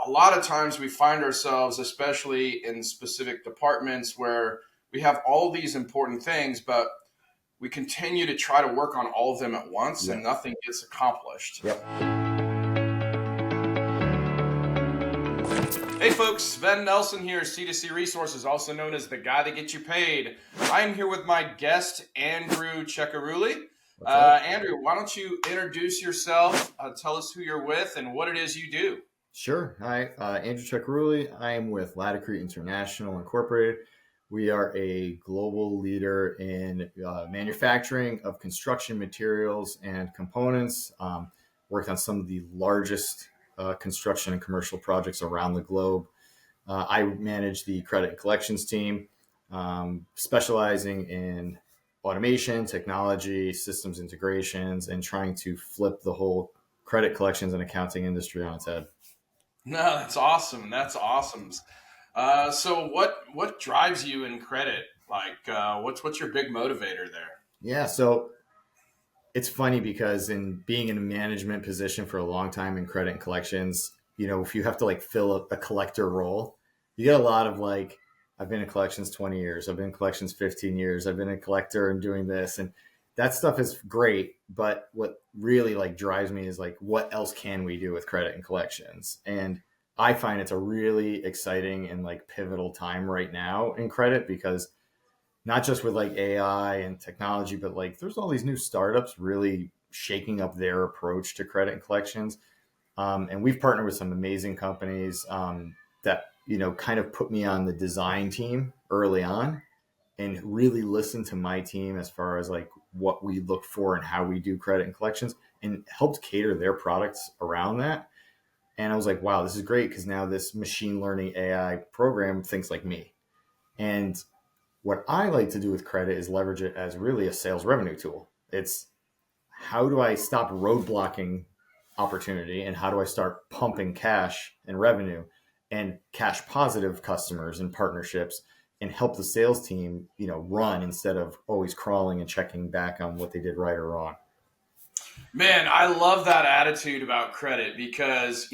a lot of times we find ourselves, especially in specific departments where we have all these important things, but we continue to try to work on all of them at once and nothing gets accomplished. Yep. Hey folks, Sven Nelson here, C2C Resources, also known as the guy that gets you paid. I'm here with my guest, Andrew Ceccorulli. Andrew, why don't you introduce yourself, tell us who you're with and what it is you do. Sure. Hi, Andrew Ceccorulli. I am with Laticrete International Incorporated. We are a global leader in manufacturing of construction materials and components. Worked on some of the largest construction and commercial projects around the globe. I manage the credit and collections team, specializing in automation, technology, systems integrations, and trying to flip the whole credit collections and accounting industry on its head. No, that's awesome. That's awesome. So what drives you in credit? Like, what's your big motivator there? Yeah, so it's funny because in being in a management position for a long time in credit and collections, if you have to like fill a collector role, you get a lot of like, I've been in collections 20 years, I've been in collections 15 years, I've been a collector and doing this, and that stuff is great. But what really like drives me is like, what else can we do with credit and collections? And I find it's a really exciting and like pivotal time right now in credit, because not just with like AI and technology, but like there's all these new startups really shaking up their approach to credit and collections. And we've partnered with some amazing companies that, kind of put me on the design team early on and really listen to my team as far as like what we look for and how we do credit and collections, and helped cater their products around that. And I was like, wow, this is great, because now this machine learning AI program thinks like me. And what I like to do with credit is leverage it as really a sales revenue tool. It's how do I stop roadblocking opportunity, and how do I start pumping cash and revenue and cash positive customers and partnerships, and help the sales team, run instead of always crawling and checking back on what they did right or wrong. Man, I love that attitude about credit because,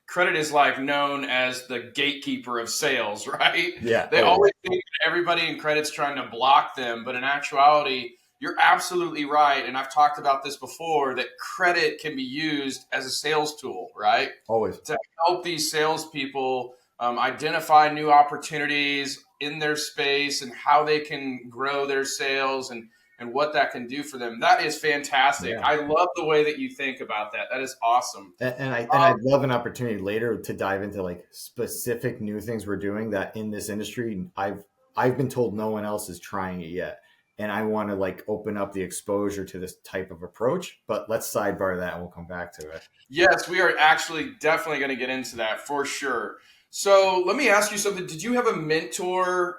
credit is like known as the gatekeeper of sales, right? Yeah. They always think that everybody in credit's trying to block them, but in actuality, you're absolutely right. And I've talked about this before, that credit can be used as a sales tool, right? Always. To help these salespeople identify new opportunities in their space and how they can grow their sales and what that can do for them. That is fantastic. Yeah. I love the way that you think about that. That is awesome. And I'd love an opportunity later to dive into like specific new things we're doing that in this industry, I've been told no one else is trying it yet. And I want to like open up the exposure to this type of approach, but let's sidebar that and we'll come back to it. Yes, we are actually definitely going to get into that for sure. So let me ask you something. Did you have a mentor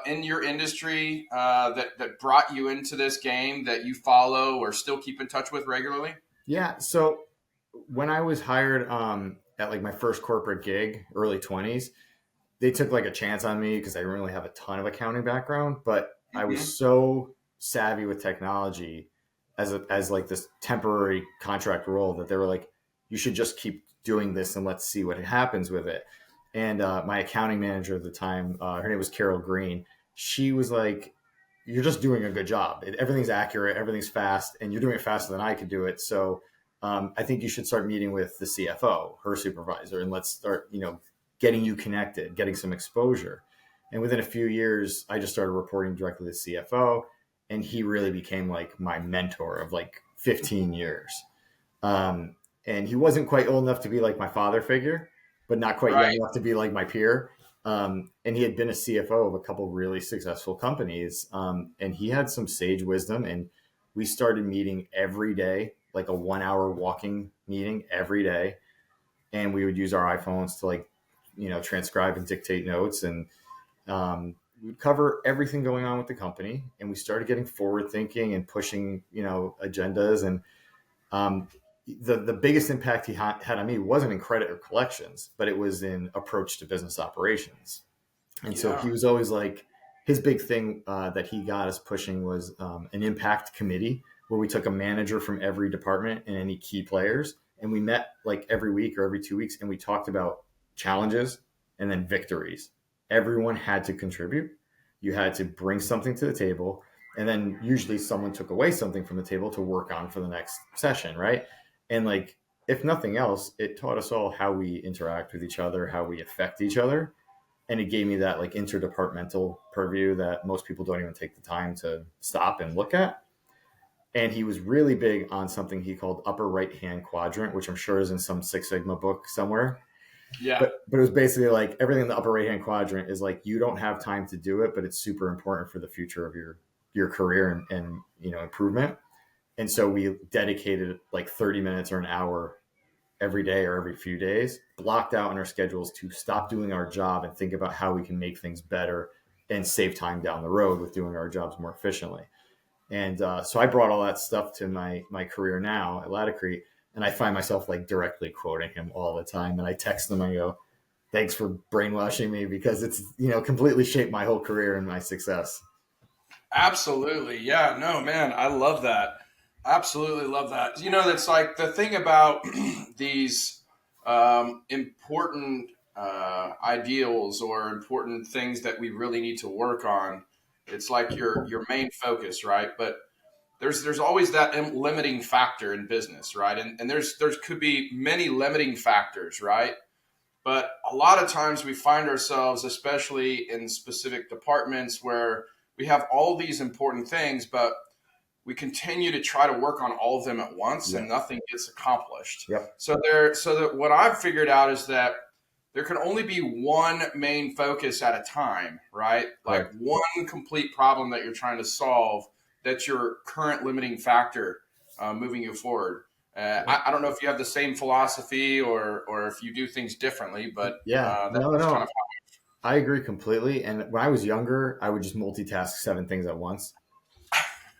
in your industry that brought you into this game that you follow or still keep in touch with regularly? Yeah. So when I was hired at like my first corporate gig, early 20s, they took like a chance on me because I didn't really have a ton of accounting background, but I was so savvy with technology as like this temporary contract role that they were like, you should just keep doing this and let's see what happens with it. And my accounting manager at the time, her name was Carol Green. She was like, you're just doing a good job. Everything's accurate. Everything's fast. And you're doing it faster than I could do it. So I think you should start meeting with the CFO, her supervisor, and let's start, getting you connected, getting some exposure. And within a few years, I just started reporting directly to the CFO. And he really became like my mentor of like 15 years. And he wasn't quite old enough to be like my father figure, but not quite young enough to be like my peer. And he had been a CFO of a couple really successful companies. And he had some sage wisdom, and we started meeting every day, like a 1 hour walking meeting every day. And we would use our iPhones to like, transcribe and dictate notes. And we'd cover everything going on with the company. And we started getting forward thinking and pushing, agendas. And the biggest impact he had on me wasn't in credit or collections, but it was in approach to business operations. And so he was always like, his big thing that he got us pushing was an impact committee, where we took a manager from every department and any key players, and we met like every week or every 2 weeks, and we talked about challenges and then victories. Everyone had to contribute. You had to bring something to the table, and then usually someone took away something from the table to work on for the next session, right? And like, if nothing else, it taught us all how we interact with each other, how we affect each other. And it gave me that like interdepartmental purview that most people don't even take the time to stop and look at. And he was really big on something he called upper right hand quadrant, which I'm sure is in some Six Sigma book somewhere. Yeah. But it was basically like everything in the upper right hand quadrant is like, you don't have time to do it, but it's super important for the future of your career and improvement. And so we dedicated like 30 minutes or an hour every day or every few days, blocked out in our schedules to stop doing our job and think about how we can make things better and save time down the road with doing our jobs more efficiently. And so I brought all that stuff to my career now at Laticrete, and I find myself like directly quoting him all the time. And I text him and I go, "Thanks for brainwashing me, because it's completely shaped my whole career and my success." Absolutely. Yeah. No, man, I love that. Absolutely love that. That's like the thing about these important ideals or important things that we really need to work on. It's like your main focus, right? But there's always that limiting factor in business, right? And there could be many limiting factors, right? But a lot of times we find ourselves, especially in specific departments, where we have all these important things, but we continue to try to work on all of them at once, Yeah. and nothing gets accomplished. Yep. So that what I've figured out is that there can only be one main focus at a time, right? Like Right. one complete problem that you're trying to solve. That's your current limiting factor moving you forward. I don't know if you have the same philosophy or if you do things differently, but Yeah. that's kind No. of I agree completely. And when I was younger, I would just multitask 7 things at once.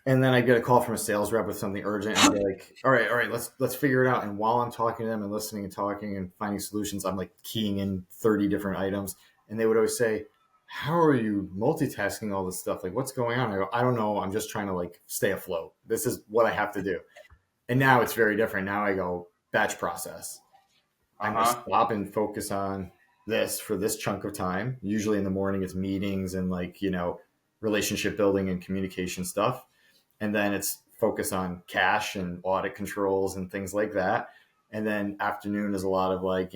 And then I get a call from a sales rep with something urgent, and I'd be like, all right, let's figure it out. And while I'm talking to them and listening and talking and finding solutions, I'm like keying in 30 different items. And they would always say, "How are you multitasking all this stuff? Like, what's going on?" I go, "I don't know. I'm just trying to like stay afloat. This is what I have to do." And now it's very different. Now I go batch process. I'm going to uh-huh. stop and focus on this for this chunk of time. Usually in the morning, it's meetings and like, relationship building and communication stuff. And then it's focus on cash and audit controls and things like that. And then afternoon is a lot of like,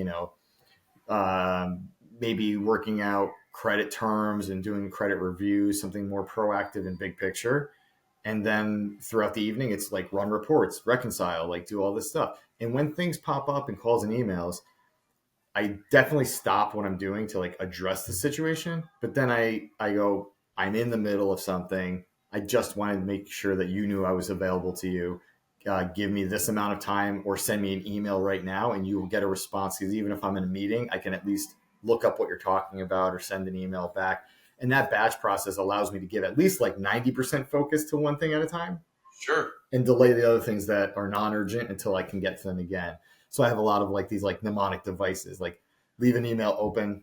maybe working out credit terms and doing credit reviews, something more proactive and big picture. And then throughout the evening, it's like run reports, reconcile, like do all this stuff. And when things pop up in calls and emails, I definitely stop what I'm doing to like address the situation. But then I go, I'm in the middle of something. I just wanted to make sure that you knew I was available to you. Give me this amount of time or send me an email right now and you will get a response. Because even if I'm in a meeting, I can at least look up what you're talking about or send an email back. And that batch process allows me to give at least like 90% focus to one thing at a time Sure. and delay the other things that are non-urgent until I can get to them again. So I have a lot of like these like mnemonic devices, like leave an email open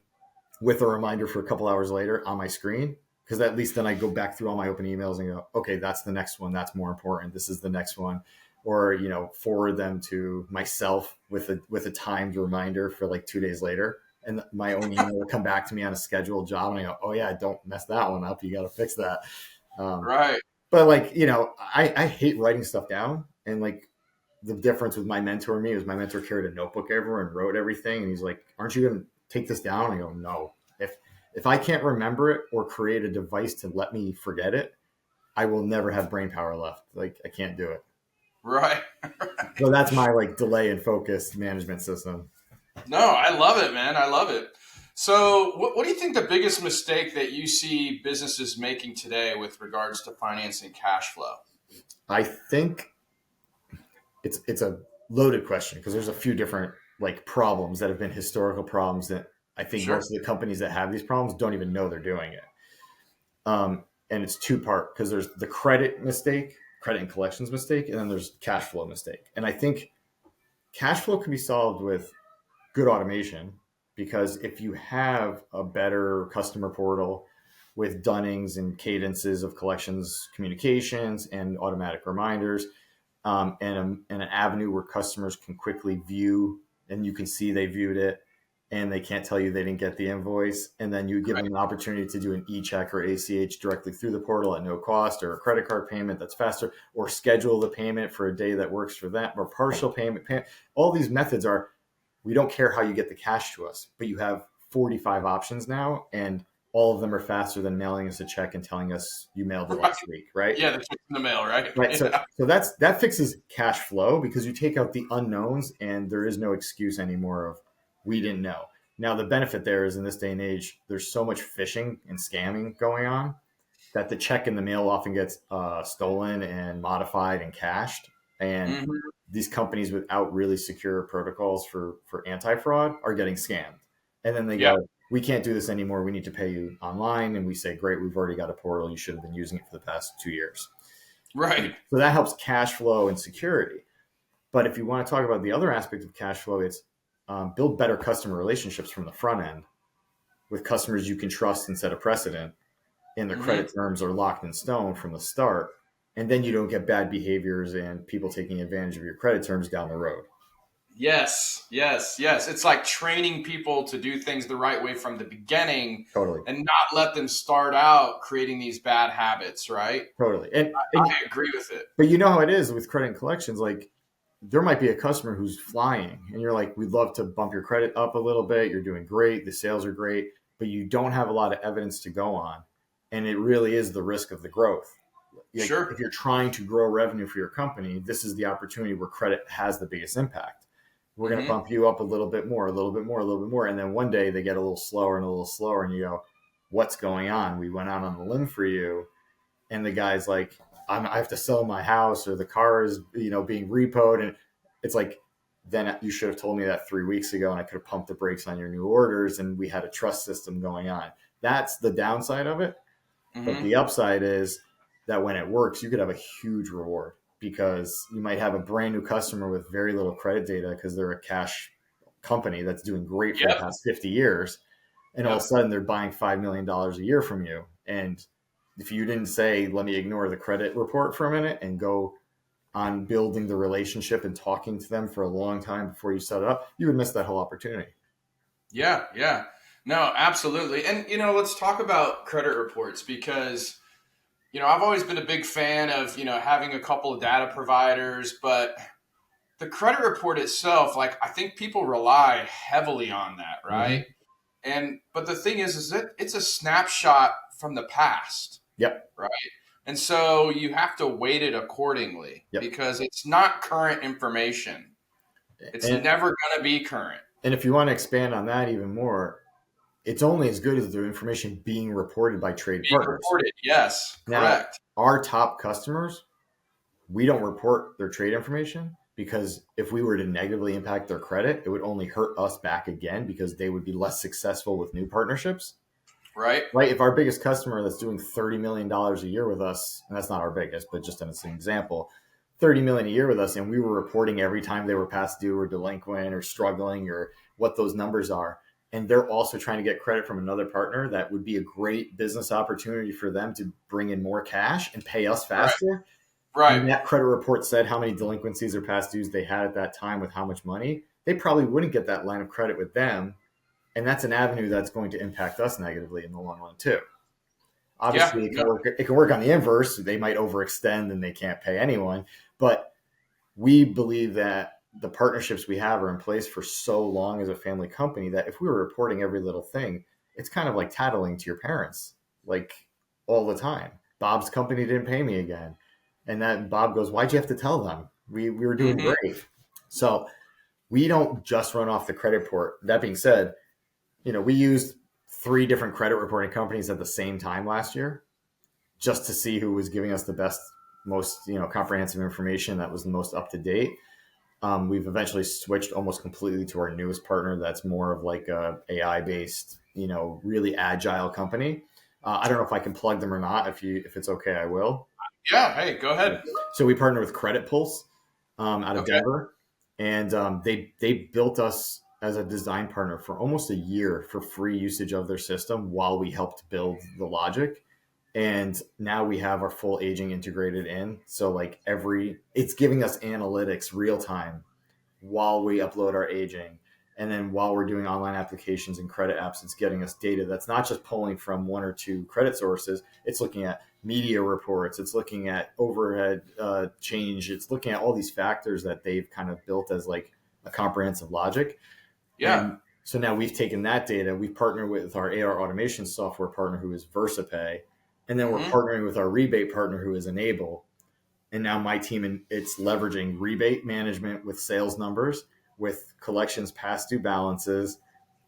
with a reminder for a couple hours later on my screen. Because at least then I go back through all my open emails and go, okay, that's the next one. That's more important. This is the next one. Or, forward them to myself with a timed reminder for like 2 days later. And my own email will come back to me on a scheduled job. And I go, oh yeah, don't mess that one up. You got to fix that. Um, Right. but like, I hate writing stuff down. And like the difference with my mentor and me was my mentor carried a notebook everywhere and wrote everything. And he's like, aren't you going to take this down? And I go, no. If I can't remember it or create a device to let me forget it, I will never have brain power left. Like I can't do it. Right. So that's my like delay and focus management system. No, I love it, man. I love it. So, what do you think the biggest mistake that you see businesses making today with regards to financing cash flow? I think it's a loaded question because there's a few different like problems that have been historical problems that I think Sure. most of the companies that have these problems don't even know they're doing it. And it's two-part because there's the credit mistake, credit and collections mistake, and then there's cash flow mistake. And I think cash flow can be solved with good automation because if you have a better customer portal with Dunnings and cadences of collections communications and automatic reminders, and an avenue where customers can quickly view, and you can see they viewed it, and they can't tell you they didn't get the invoice. And then you give them an opportunity to do an e-check or ACH directly through the portal at no cost, or a credit card payment that's faster, or schedule the payment for a day that works for them, or partial payment. All these methods are, we don't care how you get the cash to us, but you have 45 options now, and all of them are faster than mailing us a check and telling us you mailed it last week, right? Yeah, the check's in the mail, right? Right. Yeah. So that fixes cash flow, because you take out the unknowns and there is no excuse anymore of we didn't know. Now the benefit there is, in this day and age, there's so much phishing and scamming going on that the check in the mail often gets stolen and modified and cached. And these companies without really secure protocols for anti-fraud are getting scammed. And then they go, we can't do this anymore. We need to pay you online. And we say, great, we've already got a portal. You should have been using it for the past 2 years. Right. So that helps cash flow and security. But if you want to talk about the other aspect of cash flow, it's build better customer relationships from the front end with customers you can trust and set a precedent, and their credit terms are locked in stone from the start. And then you don't get bad behaviors and people taking advantage of your credit terms down the road. Yes. It's like training people to do things the right way from the beginning. Totally. And not let them start out creating these bad habits, right? Totally. And I agree with it. But you know how it is with credit and collections. Like, there might be a customer who's flying and you're like, we'd love to bump your credit up a little bit. You're doing great. The sales are great, but you don't have a lot of evidence to go on. And it really is the risk of the growth. Like, Sure. If you're trying to grow revenue for your company, this is the opportunity where credit has the biggest impact. We're going to bump you up a little bit more, a little bit more, a little bit more. And then one day they get a little slower and a little slower. And you go, what's going on? We went out on the limb for you. And the guy's like, I have to sell my house, or the car is, being repoed. And it's like, then you should have told me that 3 weeks ago, and I could have pumped the brakes on your new orders, and we had a trust system going on. That's the downside of it. But the upside is that when it works, you could have a huge reward, because you might have a brand new customer with very little credit data because they're a cash company that's doing great for the past 50 years. And all of a sudden they're buying $5 million a year from you. And if you didn't say, let me ignore the credit report for a minute and go on building the relationship and talking to them for a long time before you set it up, you would miss that whole opportunity. Yeah. No, absolutely. And, let's talk about credit reports, because, I've always been a big fan of, having a couple of data providers, but the credit report itself, like, I think people rely heavily on that, right? But the thing is that it's a snapshot from the past. Yep. Right. And so you have to weight it accordingly, because it's not current information. It's never going to be current. And if you want to expand on that even more, it's only as good as the information being reported by trade partners. Yes, correct. Now, our top customers, we don't report their trade information, because if we were to negatively impact their credit, it would only hurt us back again, because they would be less successful with new partnerships. Right. If our biggest customer that's doing $30 million a year with us, and that's not our biggest, but just as an example, $30 million a year with us, and we were reporting every time they were past due or delinquent or struggling or what those numbers are, and they're also trying to get credit from another partner, that would be a great business opportunity for them to bring in more cash and pay us faster. Right. And that credit report said how many delinquencies or past dues they had at that time with how much money. They probably wouldn't get that line of credit with them. And that's an avenue that's going to impact us negatively in the long run too. Obviously, it can work on the inverse. They might overextend and they can't pay anyone. But we believe that the partnerships we have are in place for so long as a family company, that if we were reporting every little thing, it's kind of like tattling to your parents, like, all the time. Bob's company didn't pay me again. And then Bob goes, why'd you have to tell them? We were doing great. So we don't just run off the credit report. That being said, we used 3 different credit reporting companies at the same time last year, just to see who was giving us the best, most, comprehensive information that was the most up to date. We've eventually switched almost completely to our newest partner. That's more of like a AI based, really agile company. I don't know if I can plug them or not. If it's okay, I will. Yeah. Hey, go ahead. So we partner with Credit Pulse out of Denver, and they built us as a design partner for almost a year for free usage of their system while we helped build the logic. And now we have our full aging integrated in. So like it's giving us analytics real time while we upload our aging. And then while we're doing online applications and credit apps, it's getting us data that's not just pulling from one or two credit sources. It's looking at media reports. It's looking at overhead change. It's looking at all these factors that they've kind of built as like a comprehensive logic. Yeah. And so now we've taken that data, we've partnered with our AR automation software partner who is VersaPay, and then we're partnering with our rebate partner who is Enable. And now my team, it's leveraging rebate management with sales numbers, with collections past due balances,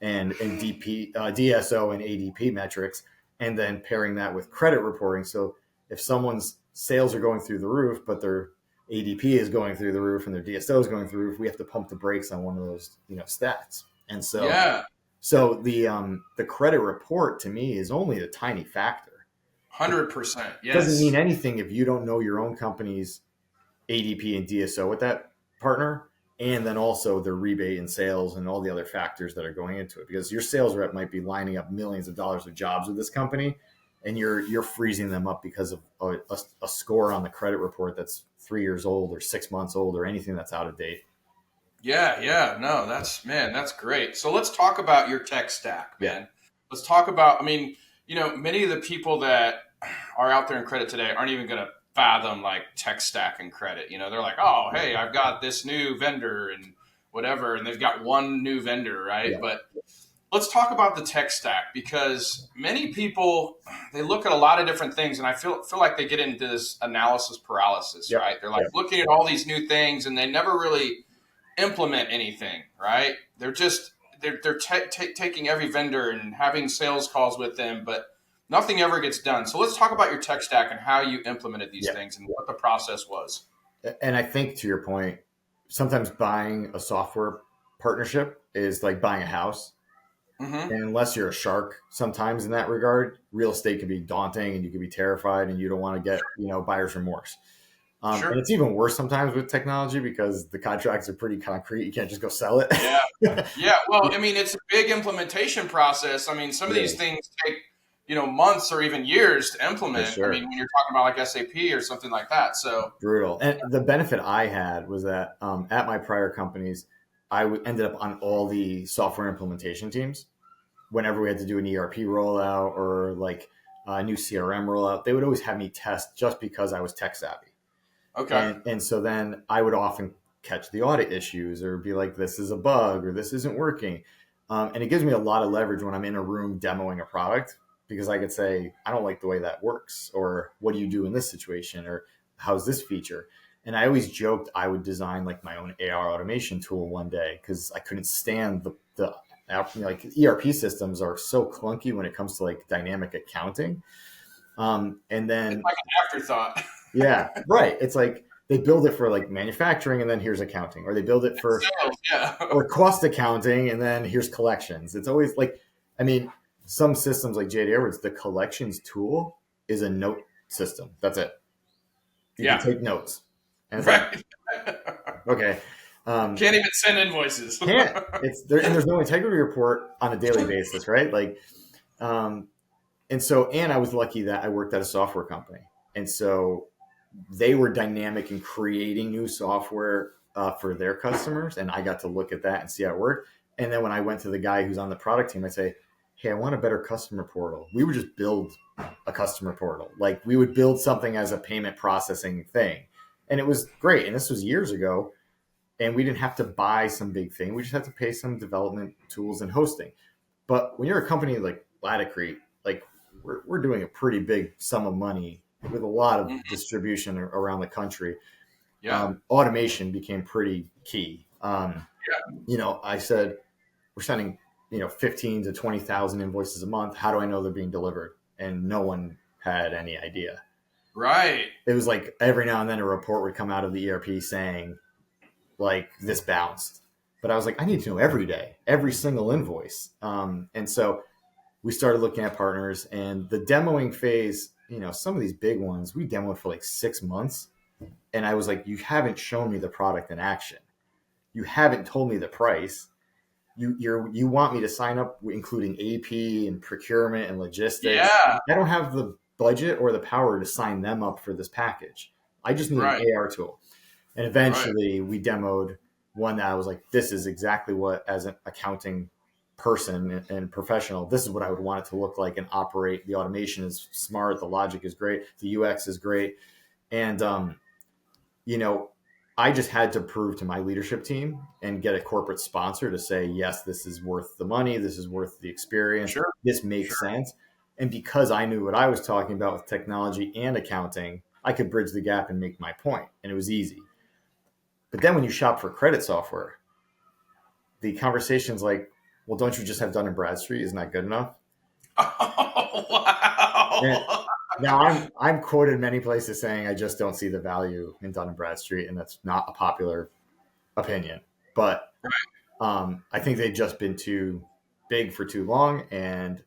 and DSO and ADP metrics, and then pairing that with credit reporting. So if someone's sales are going through the roof, but their ADP is going through the roof and their DSO is going through the roof, we have to pump the brakes on one of those, stats. And so, so the credit report to me is only a tiny factor. 100%. Yes. It doesn't mean anything if you don't know your own company's ADP and DSO with that partner, and then also their rebate and sales and all the other factors that are going into it. Because your sales rep might be lining up millions of dollars of jobs with this company, and you're freezing them up because of a score on the credit report that's 3 years old or 6 months old or anything that's out of date. Yeah. No, that's great. So let's talk about your tech stack, man. Yeah. Let's talk about, many of the people that are out there in credit today aren't even going to fathom like tech stack and credit. They're like, oh, hey, I've got this new vendor and whatever, and they've got one new vendor, right? Yeah. But let's talk about the tech stack, because many people, they look at a lot of different things, and I feel like they get into this analysis paralysis, right? They're like looking at all these new things, and they never really implement anything, right? They're just they're taking every vendor and having sales calls with them, but nothing ever gets done. So let's talk about your tech stack and how you implemented these things and what the process was. And I think, to your point, sometimes buying a software partnership is like buying a house. And unless you're a shark, sometimes in that regard, real estate can be daunting and you can be terrified and you don't want to get, buyer's remorse. Sure. And it's even worse sometimes with technology because the contracts are pretty concrete. You can't just go sell it. Yeah. Well, it's a big implementation process. Some of these things take, months or even years to implement. Sure. When you're talking about like SAP or something like that. So brutal. And the benefit I had was that at my prior companies, I ended up on all the software implementation teams. Whenever we had to do an ERP rollout or like a new CRM rollout, they would always have me test just because I was tech savvy. Okay. And so then I would often catch the audit issues or be like, this is a bug or this isn't working. And it gives me a lot of leverage when I'm in a room demoing a product, because I could say, I don't like the way that works, or what do you do in this situation, or how's this feature? And I always joked I would design like my own AR automation tool one day, because I couldn't stand the like ERP systems are so clunky when it comes to like dynamic accounting. And then it's like an afterthought. Yeah, right. It's like they build it for like manufacturing and then here's accounting, or they build it for sales, or cost accounting and then here's collections. It's always like, some systems like JD Edwards, the collections tool is a note system. That's it. You can take notes. And right. Okay. Can't even send invoices. Can't. And there's no integrity report on a daily basis, right? Like, and I was lucky that I worked at a software company, and so they were dynamic in creating new software for their customers, and I got to look at that and see how it worked. And then when I went to the guy who's on the product team, I'd say, hey, I want a better customer portal. We would just build a customer portal. Like we would build something as a payment processing thing. And it was great. And this was years ago. And we didn't have to buy some big thing. We just had to pay some development tools and hosting. But when you're a company like Laticrete, like we're doing a pretty big sum of money with a lot of distribution around the country. Automation became pretty key. I said, we're sending, 15 to 20,000 invoices a month. How do I know they're being delivered? And no one had any idea. Right. It was like every now and then a report would come out of the ERP saying like this bounced, but I was like, I need to know every day, every single invoice. And so we started looking at partners, and the demoing phase, some of these big ones, we demoed for like 6 months. And I was like, you haven't shown me the product in action. You haven't told me the price. You want me to sign up, including AP and procurement and logistics. Yeah. I don't have the budget or the power to sign them up for this package. I just need Right. an AR tool. And eventually we demoed one that I was like, this is exactly what, as an accounting person and professional, this is what I would want it to look like and operate. The automation is smart. The logic is great. The UX is great. And, you know, I just had to prove to my leadership team and get a corporate sponsor to say, yes, this is worth the money. This is worth the experience. Sure. This makes sense. And because I knew what I was talking about with technology and accounting, I could bridge the gap and make my point. And it was easy. But then when you shop for credit software, the conversation's like, well, don't you just have Dun & Bradstreet? Isn't that good enough? Oh, wow. And now I'm quoted many places saying I just don't see the value in Dun & Bradstreet, and that's not a popular opinion. But I think they've just been too big for too long, and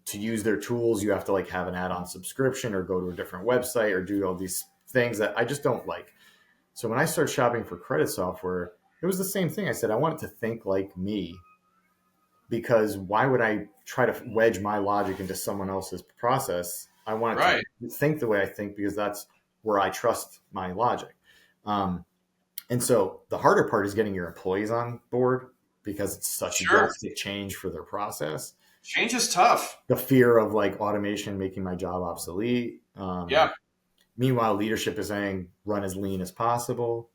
to use their tools, you have to like have an add-on subscription or go to a different website or do all these things that I just don't like. So when I started shopping for credit software, it was the same thing. I said, I want it to think like me, because why would I try to wedge my logic into someone else's process? I want it to think the way I think, because that's where I trust my logic. And so the harder part is getting your employees on board, because it's such a drastic change for their process. Change is tough. The fear of like automation making my job obsolete. Meanwhile, leadership is saying run as lean as possible.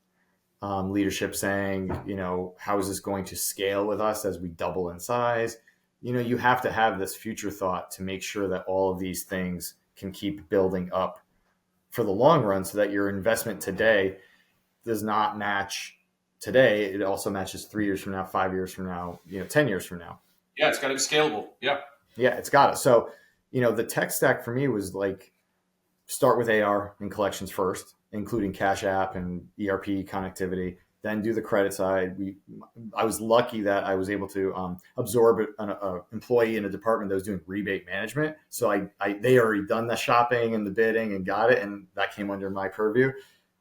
Leadership saying, you know, how is this going to scale with us as we double in size? You know, you have to have this future thought to make sure that all of these things can keep building up for the long run, so that your investment today does not match today. It also matches 3 years from now, 5 years from now, 10 years from now. Yeah, it's got to be scalable. Yeah, it's got it. So, the tech stack for me was like, start with AR and collections first, including Cash App and ERP connectivity, then do the credit side. I was lucky that I was able to absorb an employee in a department that was doing rebate management. So they already done the shopping and the bidding and got it, and that came under my purview.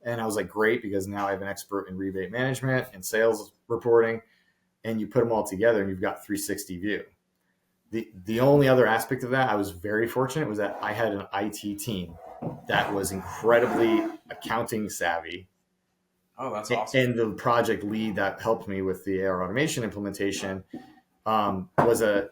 And I was like, great, because now I have an expert in rebate management and sales reporting, and you put them all together and you've got 360 view. The only other aspect of that, I was very fortunate, was that I had an IT team that was incredibly accounting savvy. Oh, that's awesome. And the project lead that helped me with the AR automation implementation was a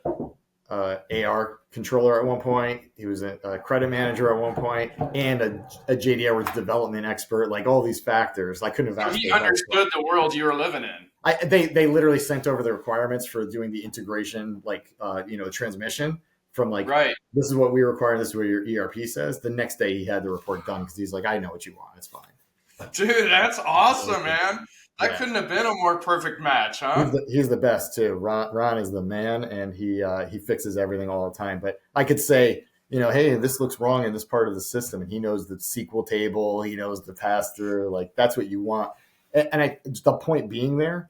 AR controller at one point. He was a credit manager at one point, and a JD Edwards development expert. Like all these factors, I couldn't have asked. He understood the world you were living in. They literally sent over the requirements for doing the integration, like transmission from like, this is what we require, this is what your ERP says. The next day he had the report done, because he's like, I know what you want, it's fine. Dude, that's awesome, man. That couldn't have been a more perfect match, huh? He's the best too. Ron is the man, and he fixes everything all the time. But I could say, hey, this looks wrong in this part of the system, and he knows the SQL table, he knows the pass through. Like, that's what you want. And the point being there,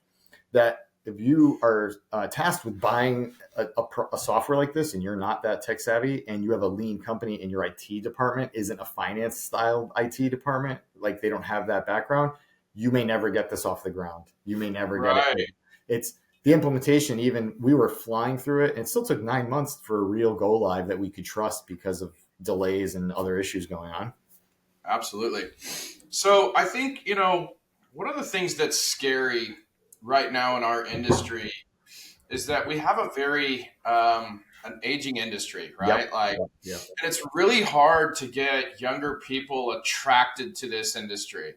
that if you are tasked with buying a software like this, and you're not that tech savvy, and you have a lean company, and your IT department isn't a finance style IT department, like they don't have that background, you may never get this off the ground. You may never get it. It's the implementation. Even we were flying through it, and it still took 9 months for a real go live that we could trust, because of delays and other issues going on. Absolutely. So I think, one of the things that's scary right now in our industry is that we have a very an aging industry, right? And it's really hard to get younger people attracted to this industry.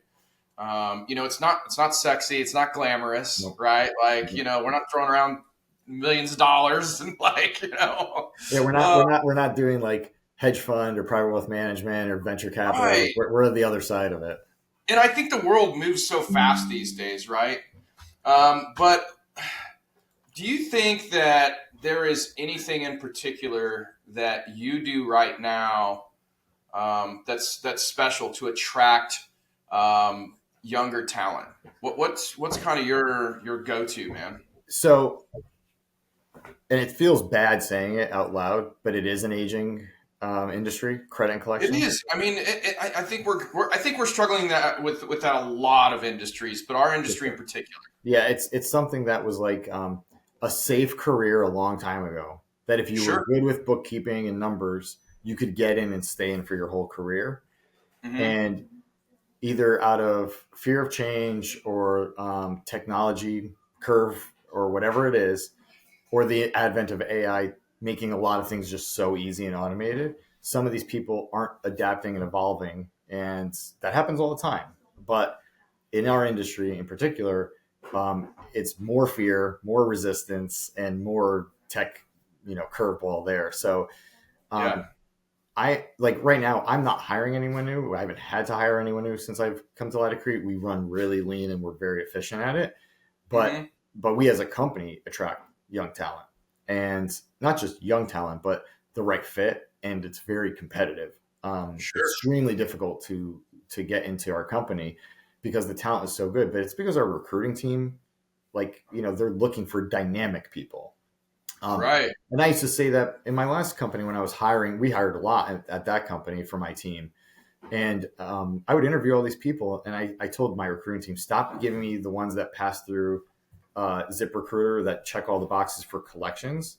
It's not sexy, it's not glamorous, right? Like, we're not throwing around millions of dollars and we're not doing like hedge fund or private wealth management or venture capital. Right. We're the other side of it. And I think the world moves so fast these days, right? But do you think that there is anything in particular that you do right now that's special to attract younger talent? What's kind of your go-to, man? So, and it feels bad saying it out loud, but it is an aging industry, credit and collection. It is. I mean, I think we're struggling with that a lot of industries, but our industry in particular. Yeah, it's something that was like a safe career a long time ago. That if you were good with bookkeeping and numbers, you could get in and stay in for your whole career. Mm-hmm. And either out of fear of change or technology curve or whatever it is, or the advent of AI making a lot of things just so easy and automated, some of these people aren't adapting and evolving. And that happens all the time. But in our industry in particular, it's more fear, more resistance, and more tech, curveball there. So Yeah. um, I like right now, I'm not hiring anyone new. I haven't had to hire anyone new since I've come to Laticrete. We run really lean and we're very efficient at it. But Mm-hmm. but we as a company attract young talent, and not just young talent, but the right fit. And it's very competitive. Sure. Extremely difficult to get into our company because the talent is so good. But it's because our recruiting team, they're looking for dynamic people. Right. And I used to say that in my last company when I was hiring, we hired a lot at that company for my team. And I would interview all these people. And I told my recruiting team, stop giving me the ones that pass through ZipRecruiter that check all the boxes for collections.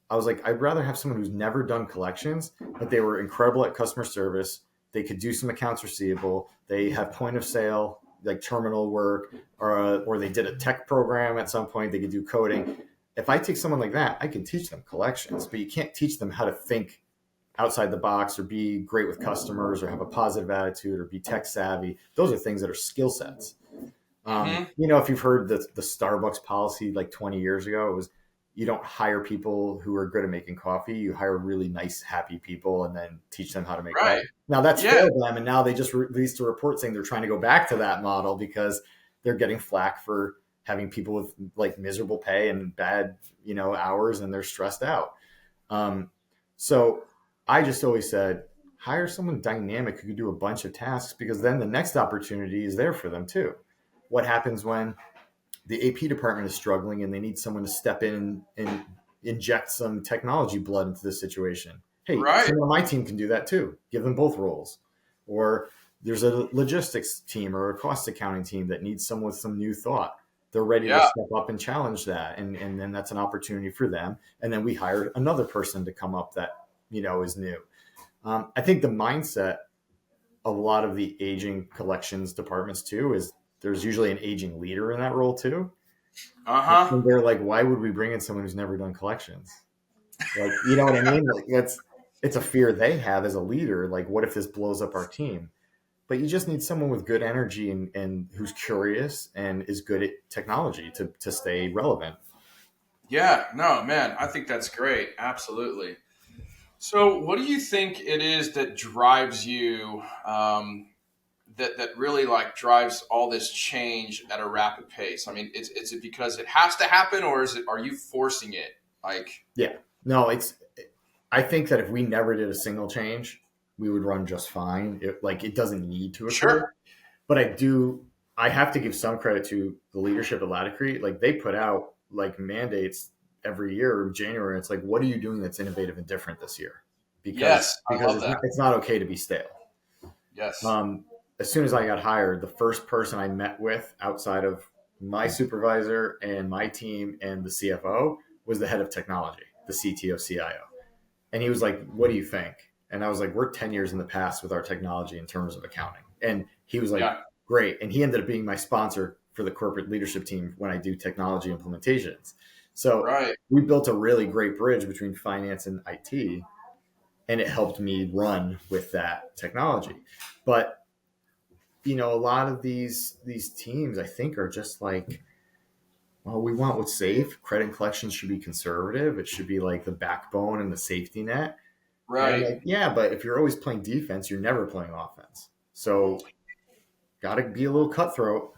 I was like, I'd rather have someone who's never done collections, but they were incredible at customer service. They could do some accounts receivable. They have point of sale, like terminal work, or they did a tech program at some point. They could do coding. If I take someone like that, I can teach them collections, but you can't teach them how to think outside the box or be great with customers or have a positive attitude or be tech savvy. Those are things that are skill sets. Mm-hmm. If you've heard the Starbucks policy like 20 years ago, it was you don't hire people who are good at making coffee. You hire really nice, happy people and then teach them how to make Right. coffee. Now that's Yeah. failed them. And now they just released a report saying they're trying to go back to that model because they're getting flack for having people with like miserable pay and bad, hours, and they're stressed out. So I just always said, hire someone dynamic who can do a bunch of tasks because then the next opportunity is there for them too. What happens when the AP department is struggling and they need someone to step in and inject some technology blood into the situation? Hey, Right. someone on my team can do that too. Give them both roles. Or there's a logistics team or a cost accounting team that needs someone with some new thought. They're ready to Yeah. step up and challenge that. And then that's an opportunity for them. And then we hired another person to come up that, is new. I think the mindset of a lot of the aging collections departments too is there's usually an aging leader in that role too. Uh-huh. And they're like, why would we bring in someone who's never done collections? Like, you know what I mean? Like it's a fear they have as a leader. Like, what if this blows up our team? But you just need someone with good energy and who's curious and is good at technology to stay relevant. Yeah. No, man, I think that's great. Absolutely. So, what do you think it is that drives you, that really like drives all this change at a rapid pace? I mean, is it because it has to happen, or are you forcing it? Like, Yeah. No, I think that if we never did a single change, we would run just fine. It doesn't need to occur. sure. But I have to give some credit to the leadership of Laticrete. Like they put out like mandates every year in January. It's like, what are you doing that's innovative and different this year? Because Yes, I because love it's that. not okay to be stale. Yes. Um, as soon as I got hired, the first person I met with outside of my supervisor and my team and the CFO was the head of technology, the CTO, CIO. And he was like, what do you think? And I was like, we're 10 years in the past with our technology in terms of accounting. And he was like, Yeah. great. And he ended up being my sponsor for the corporate leadership team when I do technology implementations. So Right. we built a really great bridge between finance and IT, and it helped me run with that technology. But a lot of these teams, I think, are just like, well, we want what's safe. Credit collections should be conservative. It should be like the backbone and the safety net. And I'm Right. like, yeah, but if you're always playing defense, you're never playing offense. So got to be a little cutthroat.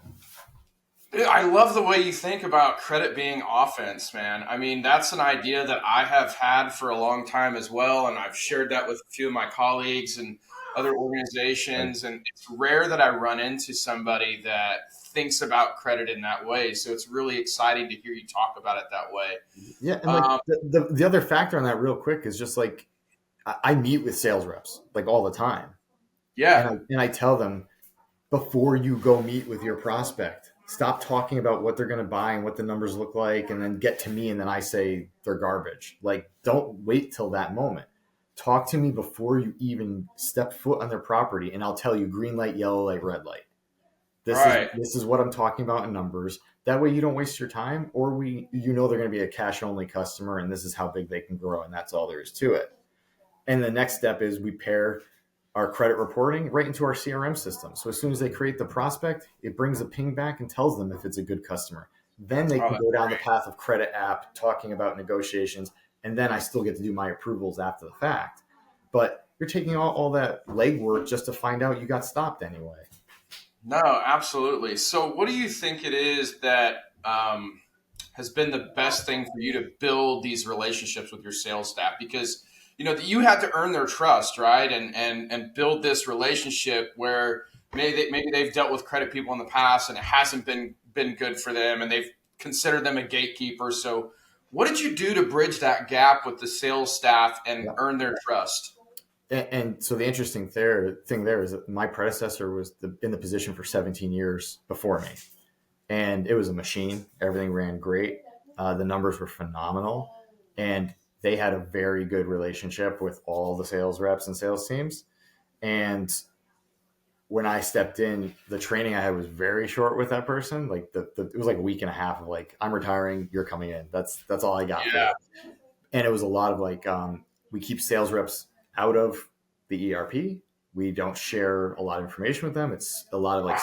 I love the way you think about credit being offense, man. I mean, that's an idea that I have had for a long time as well, and I've shared that with a few of my colleagues and other Right. organizations. And it's rare that I run into somebody that thinks about credit in that way. So it's really exciting to hear you talk about it that way. Yeah, and like Um, the other factor on that, real quick, is just like I meet with sales reps like all the time, and yeah, I tell them before you go meet with your prospect, stop talking about what they're going to buy and what the numbers look like, and then get to me, and then I say they're garbage. Like, don't wait till that moment. talk to me before you even step foot on their property, and I'll tell you green light, yellow light, red light. Right. This is what I'm talking about in numbers. That way you don't waste your time, or they're going to be a cash only customer, and this is how big they can grow, and that's all there is to it. And the next step is we pair our credit reporting right into our CRM system. So as soon as they create the prospect, it brings a ping back and tells them if it's a good customer. Then they Oh, can that's go down the great. path of credit app, talking about negotiations, and then I still get to do my approvals after the fact. But you're taking all that legwork just to find out you got stopped anyway. No, absolutely. So, what do you think it is that has been the best thing for you to build these relationships with your sales staff? Because you had to earn their trust, right? And build this relationship where maybe they've dealt with credit people in the past and it hasn't been good for them, and they've considered them a gatekeeper. So, what did you do to bridge that gap with the sales staff and Yeah. earn their trust? And so the interesting thing there is that my predecessor was in the position for 17 years before me, and it was a machine. Everything ran great. The numbers were phenomenal, and they had a very good relationship with all the sales reps and sales teams. And when I stepped in, the training I had was very short with that person. Like it was like a week and a half of like, I'm retiring, you're coming in. That's all I got for Yeah. you. And it was a lot of like, we keep sales reps out of the ERP. We don't share a lot of information with them. It's a lot of like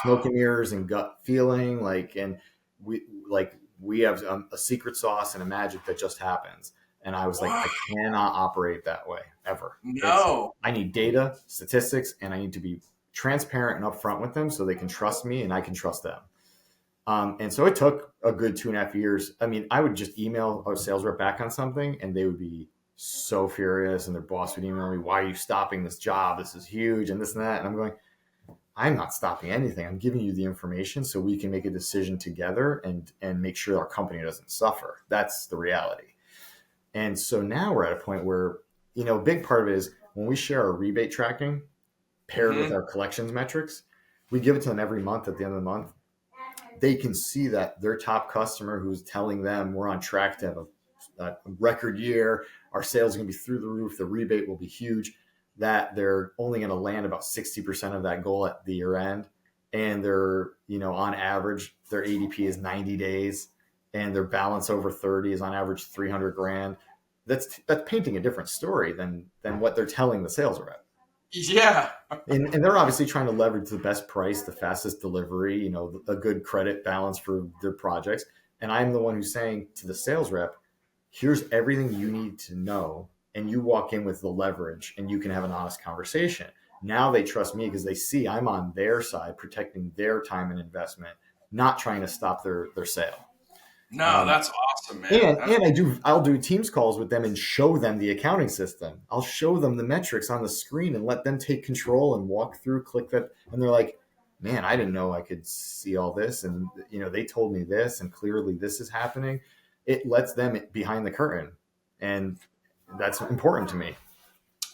smoke and mirrors and gut feeling. And we we have a secret sauce and a magic that just happens. And I was like, Wow. I cannot operate that way ever. No. I need data, statistics, and I need to be transparent and upfront with them so they can trust me and I can trust them. And so it took a good 2.5 years. I mean, I would just email a sales rep back on something and they would be so furious, and their boss would email me, why are you stopping this job? This is huge and this and that. And I'm going, I'm not stopping anything. I'm giving you the information so we can make a decision together and make sure our company doesn't suffer. That's the reality. And so now we're at a point where, a big part of it is when we share our rebate tracking paired with Hmm. our collections metrics, we give it to them every month at the end of the month. They can see that their top customer who's telling them we're on track to have a record year, our sales are going to be through the roof, the rebate will be huge, that they're only going to land about 60% of that goal at the year end. And they're, on average, their ADP is 90 days and their balance over 30 is on average 300 grand. That's painting a different story than what they're telling the sales rep. Yeah. And they're obviously trying to leverage the best price, the fastest delivery, a good credit balance for their projects. And I'm the one who's saying to the sales rep, here's everything you need to know. And you walk in with the leverage and you can have an honest conversation. Now they trust me because they see I'm on their side, protecting their time and investment, not trying to stop their sale. No, Um, that's awesome, man. and I'll do Teams calls with them and show them the accounting system. I'll show them the metrics on the screen and let them take control and walk through, click that, and they're like, "Man, I didn't know I could see all this." And they told me this, and clearly this is happening. It lets them behind the curtain, and that's important to me.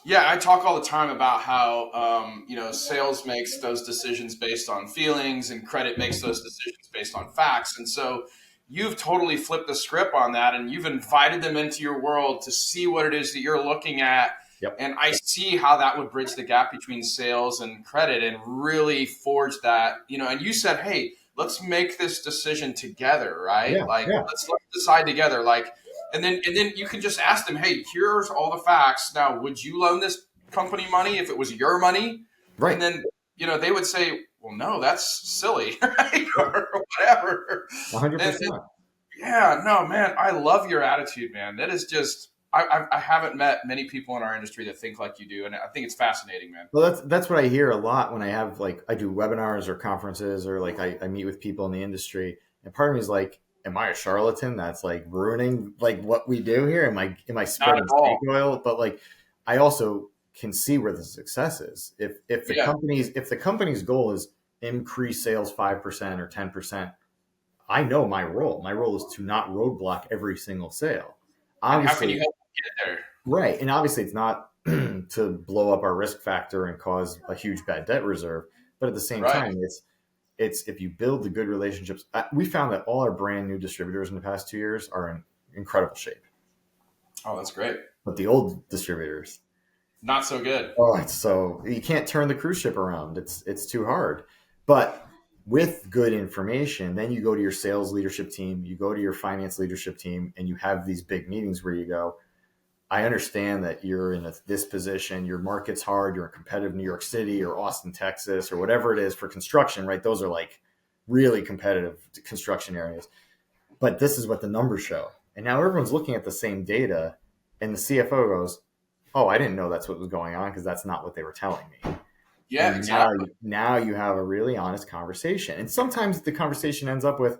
Yeah, I talk all the time about how sales makes those decisions based on feelings, and credit makes those decisions based on facts. And so you've totally flipped the script on that, and you've invited them into your world to see what it is that you're looking at. Yep. And I see how that would bridge the gap between sales and credit and really forge that. And you said, "Hey, let's make this decision together, right? Yeah. Like Yeah. let's decide together." Like, and then you can just ask them, "Hey, here's all the facts. Now, would you loan this company money if it was your money?" And Right. then they would say, "Well, no, that's silly," right? Yep. Or whatever. And 100%. yeah, no, man, I love your attitude, man. That is just I haven't met many people in our industry that think like you do, and I think it's fascinating, man. Well, that's what I hear a lot when I have I do webinars or conferences or I meet with people in the industry, and part of me is like, am I a charlatan that's like ruining what we do here? Am I Not at spreading snake all. oil? But I also can see where the success is. If the Yeah, company's goal is increase sales 5% or 10%, I know my role. My role is to not roadblock every single sale. and how can you Obviously, help them get there? right. And obviously, it's not to blow up our risk factor and cause a huge bad debt reserve. But at the same Right. time, it's if you build the good relationships. We found that all our brand new distributors in the past 2 years are in incredible shape. Oh, that's great. But the old distributors, Not so good. oh, it's so you can't turn the cruise ship around. It's too hard. But with good information, then you go to your sales leadership team, you go to your finance leadership team, and you have these big meetings where you go, I understand that you're in this position, your market's hard, you're in competitive New York City or Austin, Texas, or whatever it is for construction, right? Those are like really competitive construction areas. But this is what the numbers show. And now everyone's looking at the same data, and the CFO goes, oh, I didn't know that's what was going on because that's not what they were telling me. Yeah, And exactly. now you have a really honest conversation. And sometimes the conversation ends up with,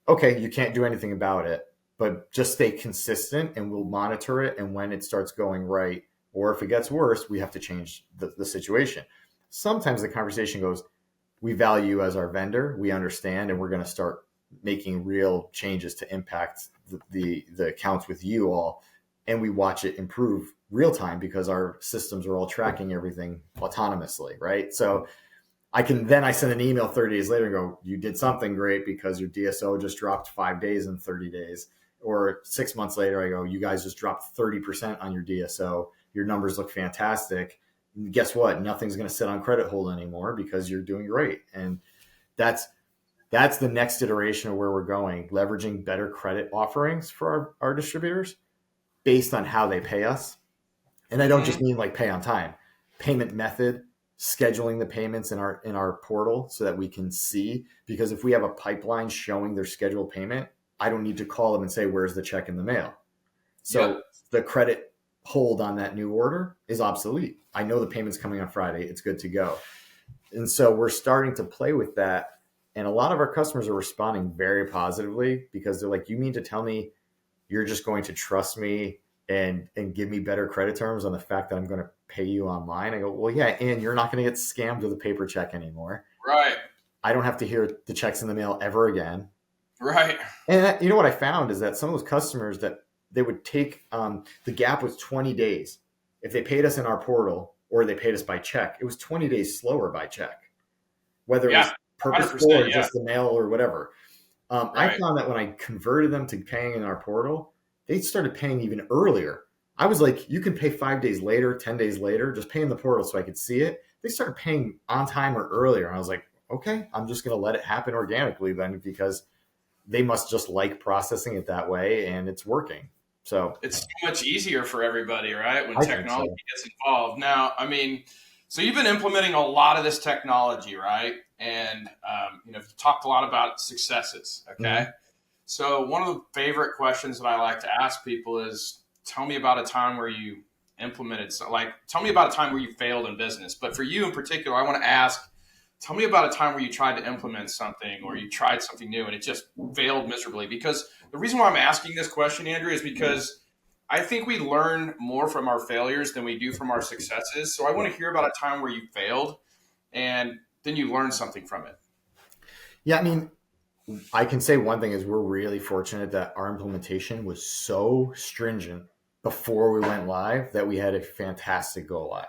okay, you can't do anything about it, but just stay consistent and we'll monitor it. And when it starts going right, or if it gets worse, we have to change the situation. Sometimes the conversation goes, we value you as our vendor, we understand, and we're going to start making real changes to impact the accounts with you all. And we watch it improve real time because our systems are all tracking everything autonomously, right? So I send an email 30 days later and go, you did something great because your DSO just dropped 5 days in 30 days. Or 6 months later, I go, you guys just dropped 30% on your DSO. Your numbers look fantastic. And guess what? Nothing's going to sit on credit hold anymore because you're doing great. And that's the next iteration of where we're going, leveraging better credit offerings for our distributors based on how they pay us. And I don't just mean like pay on time, payment method, scheduling the payments in our portal so that we can see, because if we have a pipeline showing their scheduled payment, I don't need to call them and say, where's the check in the mail? So the credit hold on that new order is obsolete. I know the payment's coming on Friday. It's good to go. And so we're starting to play with that. And a lot of our customers are responding very positively because they're like, you mean to tell me you're just going to trust me and give me better credit terms on the fact that I'm going to pay you online? I go, well, yeah, and you're not going to get scammed with a paper check anymore. Right. I don't have to hear the checks in the mail ever again. Right. And you know what I found is that some of those customers that they would take, the gap was 20 days. If they paid us in our portal or they paid us by check, it was 20 days slower by check, whether it was purposeful or just the mail or whatever. I found that when I converted them to paying in our portal, they started paying even earlier. I was like, you can pay 5 days later, 10 days later, just pay in the portal so I could see it. They started paying on time or earlier. And I was like, okay, I'm just going to let it happen organically then, because they must just like processing it that way and it's working. So it's so much easier for everybody, right? When technology gets involved. Now, I mean, so you've been implementing a lot of this technology, right? And, you've talked a lot about successes. Okay. Mm-hmm. So one of the favorite questions that I like to ask people is, tell me about a time where you implemented, tell me about a time where you failed in business. But for you in particular, I want to ask, tell me about a time where you tried to implement something or you tried something new and it just failed miserably. Because the reason why I'm asking this question, Andrew, is because I think we learn more from our failures than we do from our successes. So I want to hear about a time where you failed and then you learned something from it. Yeah, I mean, I can say one thing is we're really fortunate that our implementation was so stringent before we went live that we had a fantastic go live.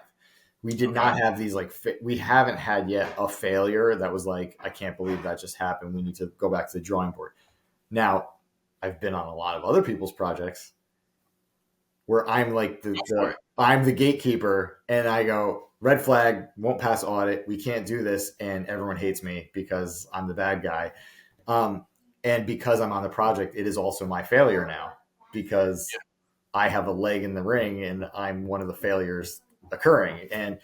We did not have these we haven't had yet a failure that was like, I can't believe that just happened. We need to go back to the drawing board. Now, I've been on a lot of other people's projects where I'm like I'm the gatekeeper and I go, red flag, won't pass audit. We can't do this. And everyone hates me because I'm the bad guy. And because I'm on the project, it is also my failure now because I have a leg in the ring and I'm one of the failures occurring. And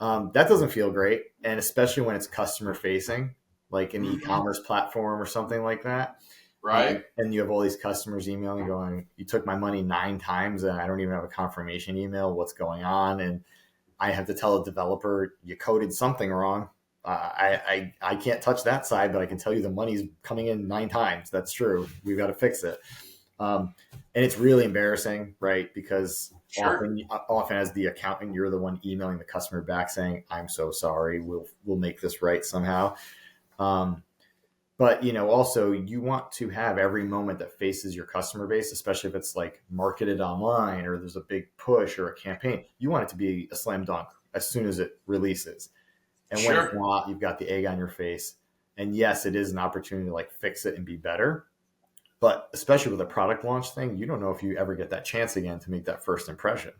that doesn't feel great. And especially when it's customer facing, like an e-commerce platform or something like that. Right. And you have all these customers emailing going, you took my money 9 times and I don't even have a confirmation email. What's going on? And I have to tell a developer, you coded something wrong. I can't touch that side, but I can tell you the money's coming in 9 times. That's true. We've got to fix it. And it's really embarrassing, right? Because often as the accountant, you're the one emailing the customer back saying, I'm so sorry. We'll make this right somehow. But, also you want to have every moment that faces your customer base, especially if it's like marketed online or there's a big push or a campaign, you want it to be a slam dunk as soon as it releases. And when it's not, you've got the egg on your face. And yes, it is an opportunity to fix it and be better. But especially with a product launch thing, you don't know if you ever get that chance again to make that first impression.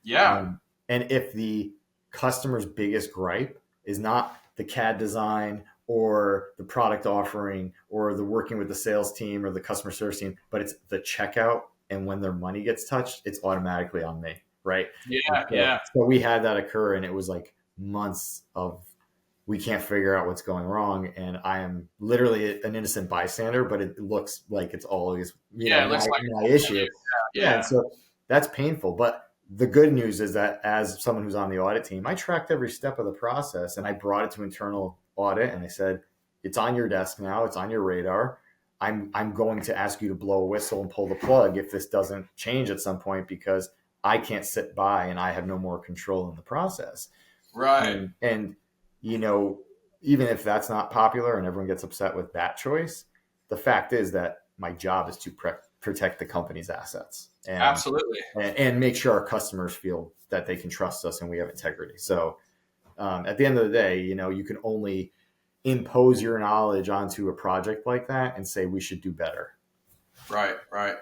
Yeah. And if the customer's biggest gripe is not the CAD design or the product offering or the working with the sales team or the customer service team, but it's the checkout and when their money gets touched, it's automatically on me, right? Yeah. So, Yeah. so we had that occur, and it was like months of we can't figure out what's going wrong, and I am literally an innocent bystander, but it looks like it's always Yeah. It looks like my issue. Yeah, and yeah. so that's painful. But the good news is that as someone who's on the audit team, I tracked every step of the process, and I brought it to internal audit, and I said, "It's on your desk now. It's on your radar. I'm going to ask you to blow a whistle and pull the plug if this doesn't change at some point because I can't sit by and I have no more control in the process." Right. And you know, even if that's not popular and everyone gets upset with that choice, the fact is that my job is to protect the company's assets Absolutely. and make sure our customers feel that they can trust us and we have integrity. So at the end of the day, you know, you can only impose your knowledge onto a project like that and say we should do better. Right. Right.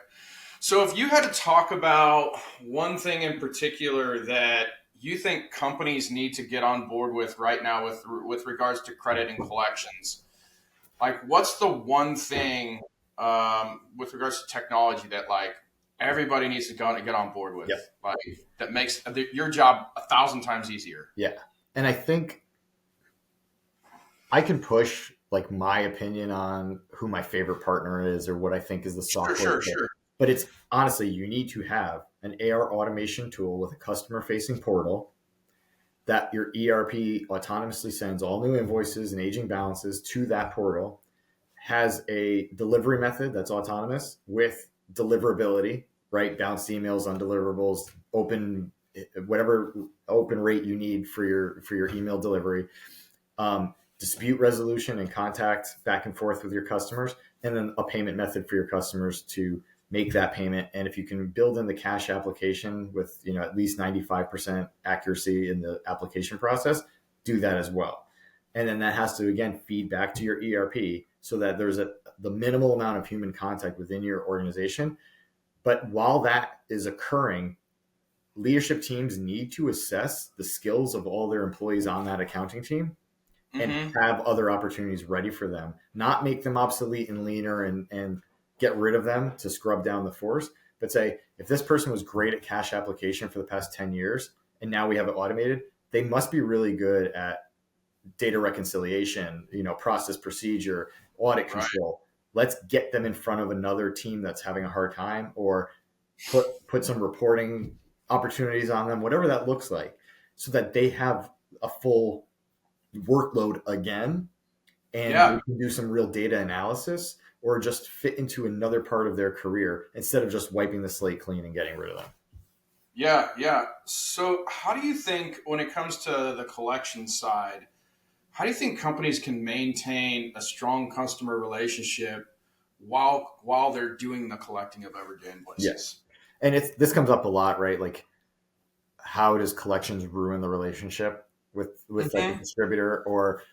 So if you had to talk about one thing in particular that you think companies need to get on board with right now with regards to credit and collections, like what's the one thing with regards to technology that like everybody needs to go and get on board with, Yep. like that makes your job 1,000 times easier? Yeah. And I think I can push like my opinion on who my favorite partner is or what I think is the software. Sure. But it's honestly, you need to have an AR automation tool with a customer facing portal that your ERP autonomously sends all new invoices and aging balances to that portal, has a delivery method that's autonomous with deliverability, right? Bounced emails, unddeliverables, open, whatever open rate you need for your email delivery, dispute resolution and contact back and forth with your customers, and then a payment method for your customers to make that payment. And if you can build in the cash application with, you know, at least 95% accuracy in the application process, do that as well. And then that has to, again, feed back to your ERP so that there's the minimal amount of human contact within your organization. But while that is occurring, leadership teams need to assess the skills of all their employees on that accounting team and have other opportunities ready for them, not make them obsolete and leaner and get rid of them to scrub down the force, but say, if this person was great at cash application for the past 10 years and now we have it automated, they must be really good at data reconciliation, you know, process procedure, audit control. Right. Let's get them in front of another team that's having a hard time, or put some reporting opportunities on them, whatever that looks like, so that they have a full workload again, and we can do some real data analysis or just fit into another part of their career instead of just wiping the slate clean and getting rid of them. Yeah. So how do you think when it comes to the collection side, how do you think companies can maintain a strong customer relationship while they're doing the collecting of everyday invoices? Yes. And this comes up a lot, right? Like, how does collections ruin the relationship with like a distributor, or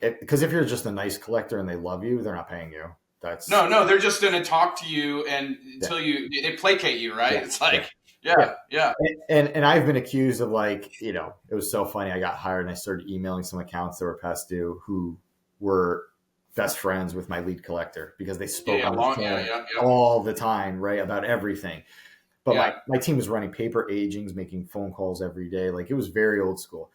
because if you're just a nice collector and they love you, they're not paying you. That's no, they're just going to talk to you and until they placate you, right? It's like, yeah. And I've been accused of, like, you know, it was so funny. I got hired and I started emailing some accounts that were past due who were best friends with my lead collector because they spoke on the phone all the time, right, about everything. But my team was running paper agings, making phone calls every day. Like, it was very old school.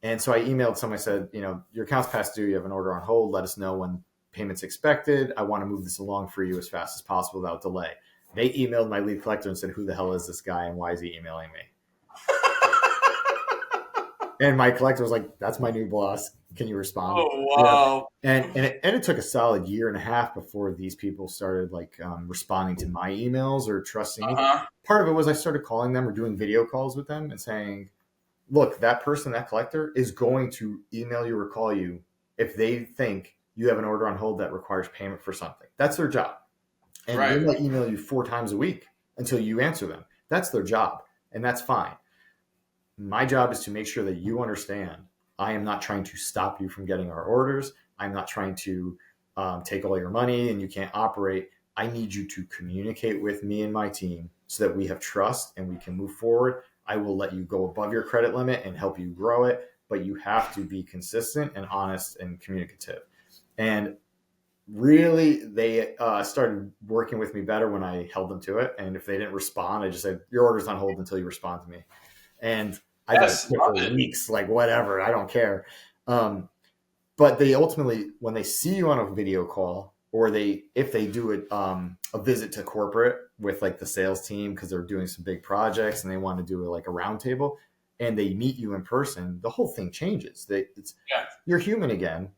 And so I emailed someone. I said, you know, your account's past due. You have an order on hold. Let us know when payment's expected. I want to move this along for you as fast as possible without delay. They emailed my lead collector and said, who the hell is this guy and why is he emailing me? And my collector was like, that's my new boss. Can you respond? Oh, wow. Yeah. And it took a solid year and a half before these people started like responding to my emails or trusting me. Part of it was I started calling them or doing video calls with them and saying, look, that person, that collector is going to email you or call you if they think you have an order on hold that requires payment for something. That's their job. And they might email you 4 times a week until you answer them. That's their job. And that's fine. My job is to make sure that you understand I am not trying to stop you from getting our orders. I'm not trying to take all your money and you can't operate. I need you to communicate with me and my team so that we have trust and we can move forward. I will let you go above your credit limit and help you grow it, but you have to be consistent and honest and communicative. And really, they started working with me better when I held them to it. And if they didn't respond, I just said, your order's on hold until you respond to me. And I let it sit for weeks, like whatever, I don't care. But they ultimately, when they see you on a video call, or if they do a visit to corporate with like the sales team because they're doing some big projects and they want to do like a roundtable, and they meet you in person, the whole thing changes. You're human again.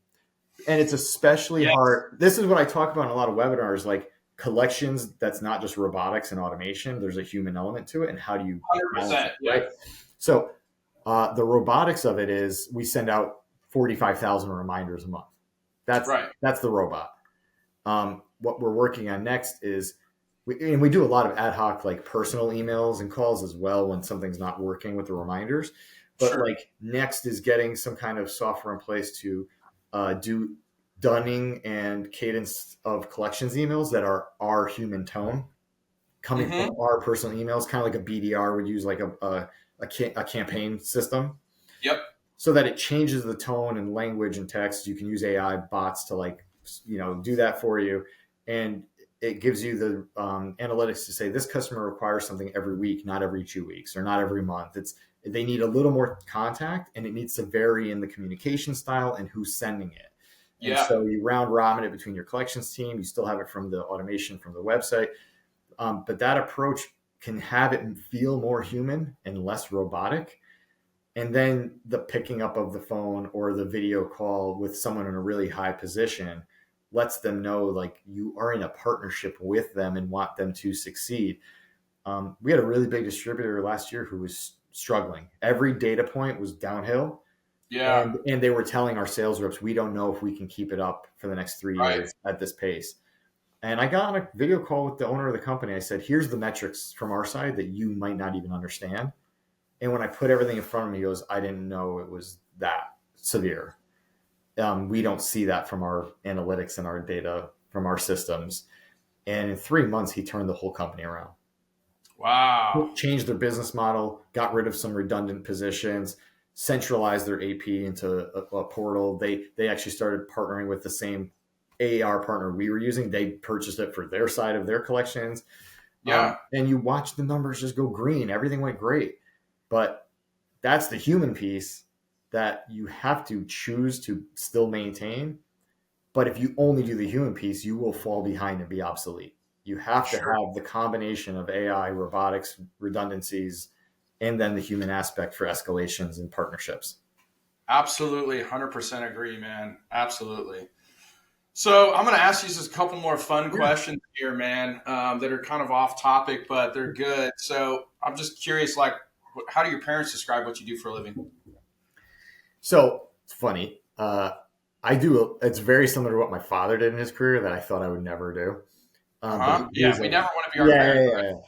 And it's especially hard. This is what I talk about in a lot of webinars, like collections. That's not just robotics and automation. There's a human element to it. And how do you 100%, right? So the robotics of it is we send out 45,000 reminders a month. That's the robot. What we're working on next is, we do a lot of ad hoc, like personal emails and calls as well when something's not working with the reminders. But like next is getting some kind of software in place to do dunning and cadence of collections emails that are our human tone coming from our personal emails, kind of like a BDR would use, like a campaign system. Yep. So that it changes the tone and language and text. You can use AI bots to do that for you. And it gives you the analytics to say this customer requires something every week, not every 2 weeks or not every month. They need a little more contact, and it needs to vary in the communication style and who's sending it. And so you round robin it between your collections team. You still have it from the automation from the website. But that approach can have it feel more human and less robotic. And then the picking up of the phone or the video call with someone in a really high position lets them know like you are in a partnership with them and want them to succeed. We had a really big distributor last year who was struggling. Every data point was downhill. Yeah. And they were telling our sales reps, we don't know if we can keep it up for the next 3 years at this pace. And I got on a video call with the owner of the company. I said, here's the metrics from our side that you might not even understand. And when I put everything in front of me, he goes, I didn't know it was that severe. We don't see that from our analytics and our data from our systems. And in 3 months, he turned the whole company around. Wow. Changed their business model, got rid of some redundant positions, centralized their AP into a portal. They actually started partnering with the same AAR partner we were using. They purchased it for their side of their collections. Yeah. And you watch the numbers just go green. Everything went great. But that's the human piece that you have to choose to still maintain. But if you only do the human piece, you will fall behind and be obsolete. You have to have the combination of AI, robotics, redundancies, and then the human aspect for escalations and partnerships. Absolutely. 100% agree, man. Absolutely. So I'm going to ask you just a couple more fun questions here, man, that are kind of off topic, but they're good. So I'm just curious, like, how do your parents describe what you do for a living? So it's funny. It's very similar to what my father did in his career that I thought I would never do. We never want to be our parents.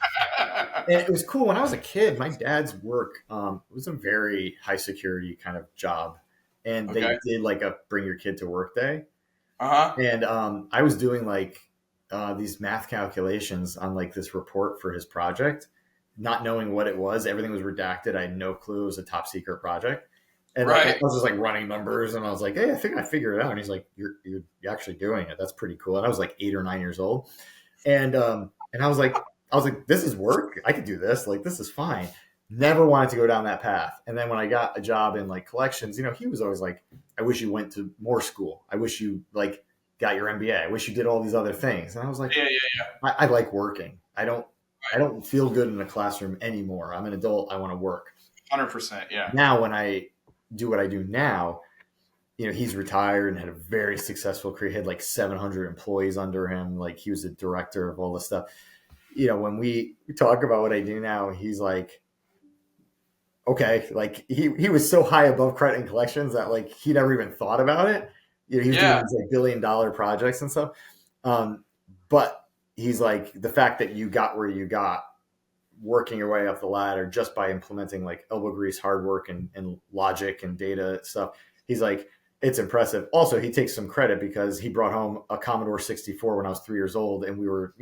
And it was cool. When I was a kid, my dad's work was a very high security kind of job. And they did like a bring your kid to work day. And I was doing like these math calculations on like this report for his project, not knowing what it was. Everything was redacted. I had no clue it was a top secret project. And I was just like running numbers, and I was like, hey, I think I figured it out. And he's like, you're actually doing it. That's pretty cool. And I was like 8 or 9 years old. And I was like, this is work. I could do this. Like, this is fine. Never wanted to go down that path. And then when I got a job in like collections, he was always like, I wish you went to more school. I wish you like got your MBA. I wish you did all these other things. And I was like, I like working. I don't feel good in a classroom anymore. I'm an adult. I want to work. 100%. Yeah. Now, when I do what I do now, he's retired and had a very successful career. He had like 700 employees under him. Like, he was a director of all this stuff. When we talk about what I do now, he's like, okay, like he was so high above credit and collections that like he never even thought about it. He was doing these like $1 billion projects and stuff. But he's like, the fact that you got where you got working your way up the ladder just by implementing like elbow grease, hard work and logic and data stuff. He's like, it's impressive. Also, he takes some credit because he brought home a Commodore 64 when I was 3 years old, and we were,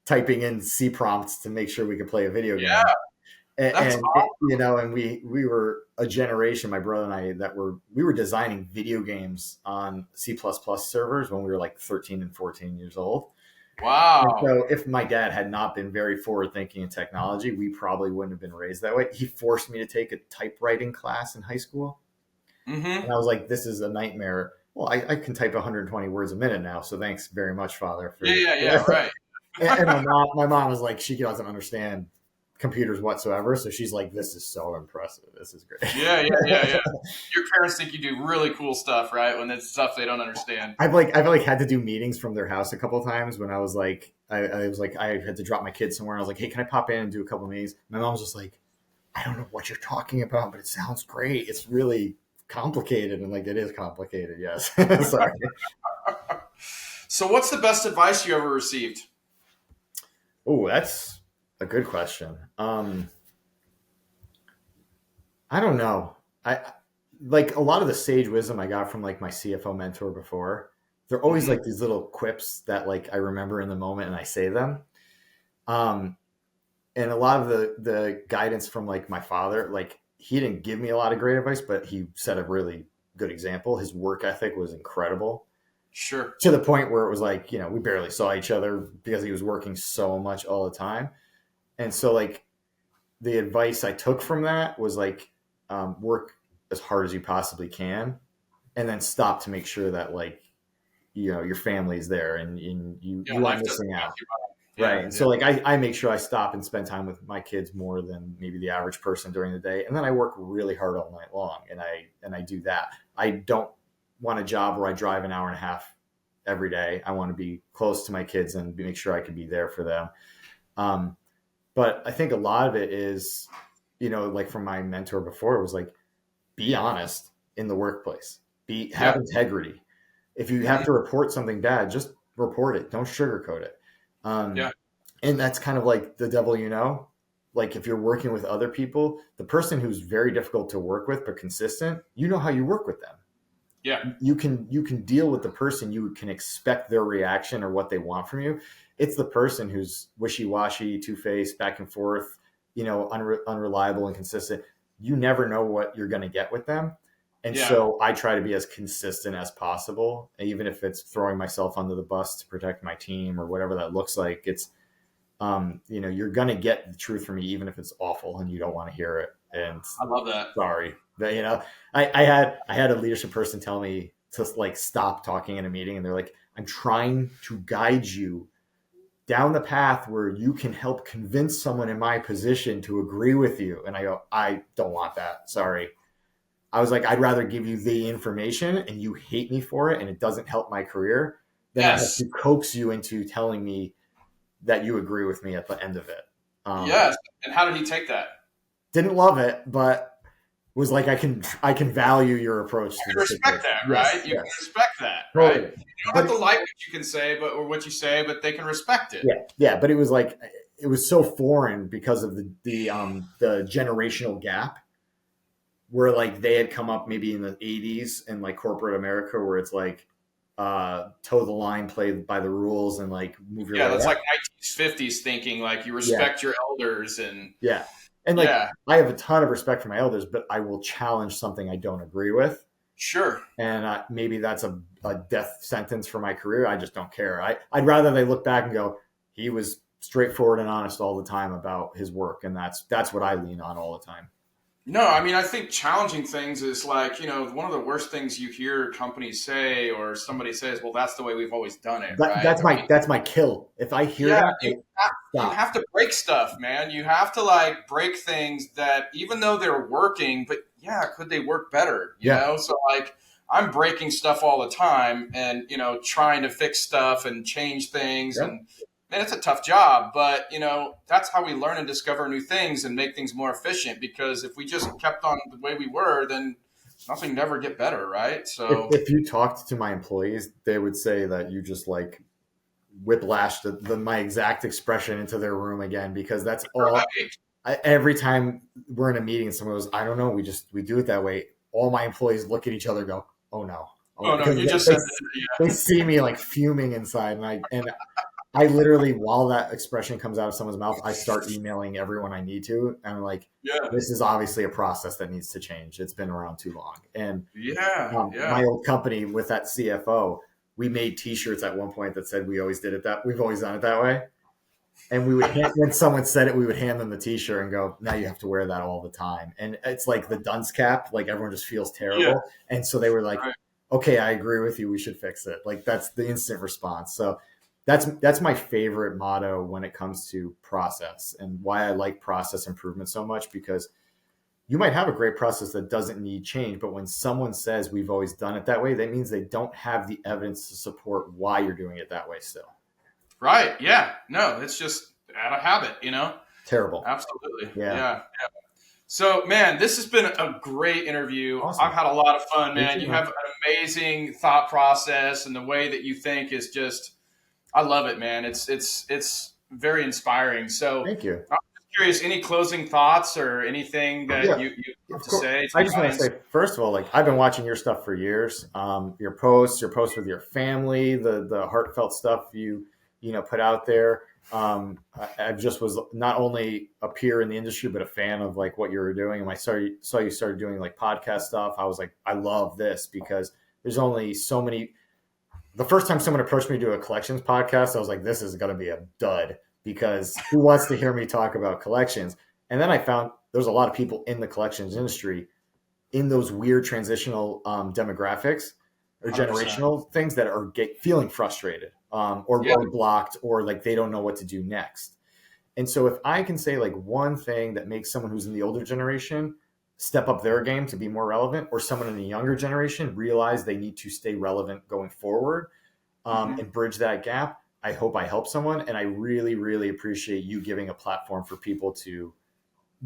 typing in C prompts to make sure we could play a video game. Yeah, that's awesome. And we were a generation, my brother and I, we were designing video games on C++ servers when we were like 13 and 14 years old. And Wow. so if my dad had not been very forward thinking in technology, we probably wouldn't have been raised that way. He forced me to take a typewriting class in high school. Mm-hmm. And I was like, this is a nightmare. Well, I can type 120 words a minute now. So thanks very much, Father. Yeah, right. And my mom was like, she doesn't understand computers whatsoever. So she's like, this is so impressive. This is great. Yeah. Your parents think you do really cool stuff, right? When it's stuff they don't understand. I've had to do meetings from their house a couple of times when I was like, I had to drop my kids somewhere. And I was like, hey, can I pop in and do a couple of meetings? My mom was just like, I don't know what you're talking about, but it sounds great. It's really complicated. And like, it is complicated. Yes. Sorry. So what's the best advice you ever received? Oh, that's a good question. I don't know. I like a lot of the sage wisdom I got from like my CFO mentor before. They're always like these little quips that like I remember in the moment and I say them. And a lot of the guidance from like my father, like he didn't give me a lot of great advice, but he set a really good example. His work ethic was incredible. Sure. To the point where it was like, we barely saw each other because he was working so much all the time. And so like the advice I took from that was like, work as hard as you possibly can and then stop to make sure that like, your family's there and you aren't missing out. Right. And so like I make sure I stop and spend time with my kids more than maybe the average person during the day. And then I work really hard all night long and I do that. I don't want a job where I drive an hour and a half every day. I want to be close to my kids and make sure I can be there for them. But I think a lot of it is, like from my mentor before, it was like, be honest in the workplace, have integrity. If you have to report something bad, just report it. Don't sugarcoat it. And that's kind of like the devil, like if you're working with other people, the person who's very difficult to work with, but consistent, how you work with them. Yeah. You can deal with the person. You can expect their reaction or what they want from you. It's the person who's wishy-washy, two-faced, back and forth, unreliable and consistent. You never know what you're going to get with them. And so I try to be as consistent as possible, even if it's throwing myself under the bus to protect my team or whatever that looks like. It's, you're going to get the truth from me, even if it's awful and you don't want to hear it. And I love that. Sorry. But, I had a leadership person tell me to like stop talking in a meeting. And they're like, I'm trying to guide you down the path where you can help convince someone in my position to agree with you. And I go, I don't want that. Sorry. I was like, I'd rather give you the information and you hate me for it and it doesn't help my career than I have to coax you into telling me that you agree with me at the end of it. Yes. And how did he take that? Didn't love it, but was like, I can value your approach. You can respect that, right? You can respect that, right? Totally. You don't have to like what you can say, or what you say, but they can respect it. Yeah. But it was like, it was so foreign because of the generational gap. Where like they had come up maybe in the 80s in like corporate America where it's like toe the line, play by the rules and like move your way that's up. like 1950s thinking like you respect your elders and and like I have a ton of respect for my elders, but I will challenge something I don't agree with. Sure. And maybe that's a death sentence for my career. I just don't care. I'd rather they look back and go, he was straightforward and honest all the time about his work, and that's what I lean on all the time. No, I mean, I think challenging things is like, one of the worst things you hear companies say or somebody says, well, that's the way we've always done it. Right? That's my kill. If I hear that, you have to break stuff, man. You have to like break things that even though they're working, but could they work better? You know? So like I'm breaking stuff all the time and, trying to fix stuff and change things and man, it's a tough job, but that's how we learn and discover new things and make things more efficient. Because if we just kept on the way we were, then nothing would ever get better, right? So if you talked to my employees, they would say that you just like whiplashed my exact expression into their room again, because that's all. Every time we're in a meeting and someone goes, I don't know, we do it that way. All my employees look at each other and go, oh no. Oh no, Because you just said that. they see me like fuming inside, and I literally, while that expression comes out of someone's mouth, I start emailing everyone I need to. And I'm like, Yeah. this is obviously a process that needs to change. It's been around too long. And Yeah. my old company with that CFO, we made T-shirts at one point that said we've always done it that way. And we would when someone said it, we would hand them the T-shirt and go, now you have to wear that all the time. And it's like the dunce cap, like everyone just feels terrible. Yeah. And so they were like, Right. okay, I agree with you. We should fix it. Like that's the instant response. So that's my favorite motto when it comes to process, and why I like process improvement so much, because you might have a great process that doesn't need change, but when someone says we've always done it that way, that means they don't have the evidence to support why you're doing it that way still. Right. Yeah. No, it's just out of habit, you know? Terrible. Absolutely. Yeah. Yeah. So, man, this has been a great interview. Awesome. I've had a lot of fun, Me man. too, You man. have an amazing thought process, and the way that you think is just, I love it, man. It's very inspiring. So, Thank you. I'm just curious, any closing thoughts or anything that Yeah. you have Of to course. say? I just want to say, first of all, like I've been watching your stuff for years. Your posts with your family, the heartfelt stuff you put out there. I just was not only a peer in the industry, but a fan of like what you were doing. And I saw you started doing like podcast stuff. I was like, I love this, because there's only so many. The first time someone approached me to do a collections podcast, I was like, this is going to be a dud, because who wants to hear me talk about collections? And then I found there's a lot of people in the collections industry in those weird transitional demographics or 100%. generational things that are feeling frustrated or roadblocked, or like they don't know what to do next. And so if I can say like one thing that makes someone who's in the older generation step up their game to be more relevant, or someone in the younger generation realize they need to stay relevant going forward, and bridge that gap, I hope I help someone. And I really, really appreciate you giving a platform for people to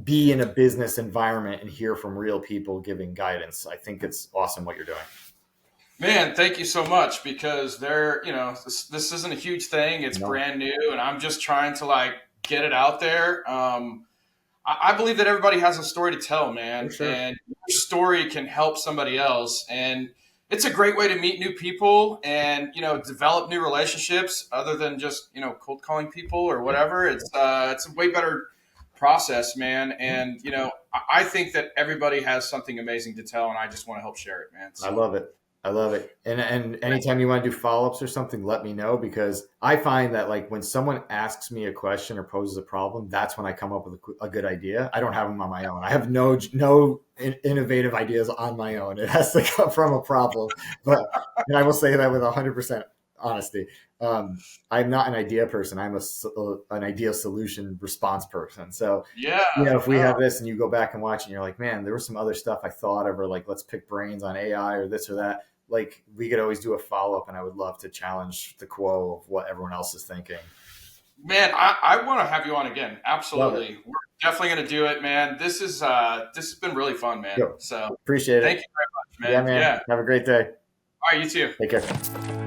be in a business environment and hear from real people giving guidance. I think it's awesome what you're doing. Man, thank you so much, because this isn't a huge thing. It's brand new, and I'm just trying to like get it out there. I believe that everybody has a story to tell, man, and your story can help somebody else. And it's a great way to meet new people and, develop new relationships other than just, cold calling people or whatever. It's a way better process, man. And, I think that everybody has something amazing to tell, and I just want to help share it, man. So. I love it. And anytime you want to do follow-ups or something, let me know, because I find that like when someone asks me a question or poses a problem, that's when I come up with a good idea. I don't have them on my own. I have no innovative ideas on my own. It has to come from a problem. And I will say that with 100% honesty. I'm not an idea person. I'm an idea solution response person. So, if we have this and you go back and watch and you're like, man, there was some other stuff I thought of, or like, let's pick brains on AI or this or that. Like, we could always do a follow-up, and I would love to challenge the quo of what everyone else is thinking. Man, I want to have you on again. Absolutely. We're definitely going to do it, man. This has been really fun, man. So appreciate it. Thank you very much, man. Yeah, man. Yeah. Have a great day. All right, you too. Take care.